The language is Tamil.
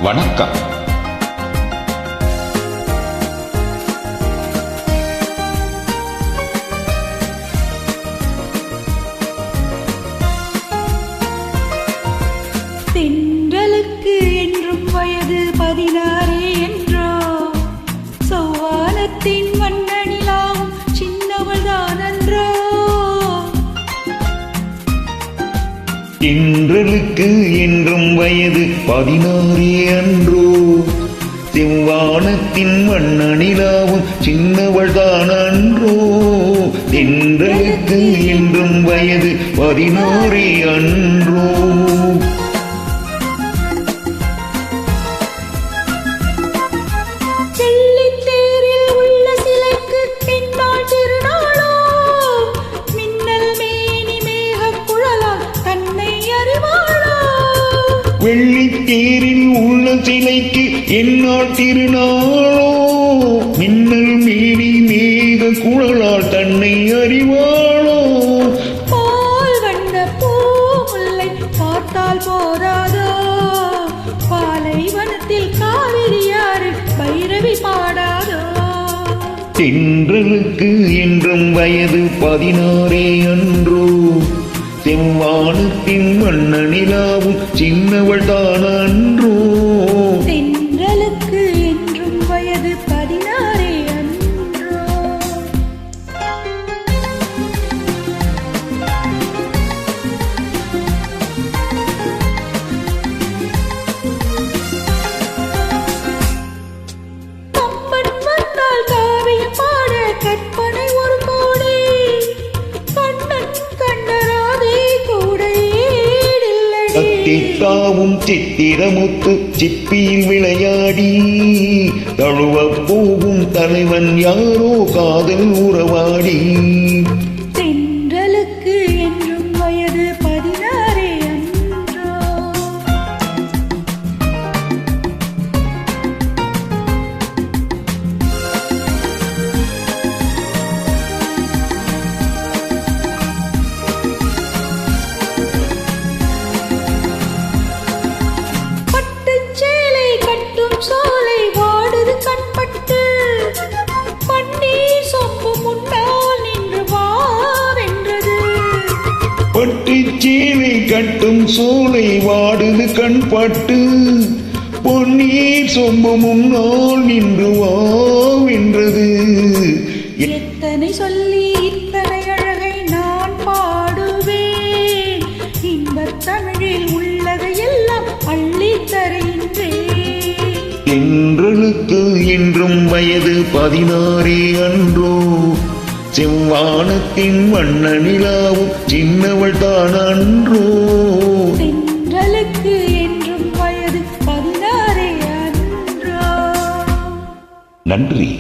வணக்கம். தென்றலுக்கு என்றும் வயது 16 என்றோ, சௌவானத்தின் வண்ணனிலாவும் சின்னவள்தான் அன்றோ. தென்றலுக்கு என்றும் வயது 16 அன்றோ, செவ்வானத்தின் வண்ணனிலாவும் சின்னவள்தான் அன்றோ. தென்றலுக்கு என்றும் வயது 16 அன்றோ. வெள்ளித்தேரில் உள்ள சிலைக்கு எந்நாள் திருநாளோ, மின்னல் மேனி மேக குழலால் தன்னை அறிவாளோ. பால் வண்ண பூமுல்லை பார்த்தால் போராதோ, பாலைவனத்தில் காவிரியாறு பைரவி பாடாதோ. தென்றலுக்கு என்றும் வயது 16 அன்றோ, செவ்வானத்தின் வண்ணனிலாவும் சின்னவள்தான் அன்றோ. தென்றலுக்கு என்றும் வயது 16 அன்றோ. கம்பன் வந்தால் காவியம் பாட கற்பனை ஒரு கோடி, கண்ணன் கண்டராதே கூட ஏடில்லடி. கத்தித்தாவும் சித்திரமுத்து சிப்பியில் விளையாடி, தழுவப் போகும் தலைவன் யாரோ காதல் உறவாடி. தென்றலுக்கு என்றும் வயது 16 அன்றோ. பட்டுச்சேலை கட்டும் சோலை வாடுது கண்பட்டு, பன்னீர் சொம்பு முன்னால் நின்று வாவென்றது. பட்டுச்சேலை கட்டும் சோலை வாடுது கண்பட்டு, பொன்னீர் சொம்பு முன்னால் நின்று வாவென்றது. எத்தனை சொல்லி இத்தனை அழகை நான் பாடுவேன், இன்பத் தமிழில் உள்ளதையெல்லாம் அள்ளித் தருகின்றேன். தென்றலுக்கு என்றும் வயது 16 அன்றோ, செவ்வானத்தின் வண்ணனிலாவும் சின்னவள்தான் அன்றோ. தென்றலுக்கு என்றும் வயது 16 அன்றோ. நன்றி.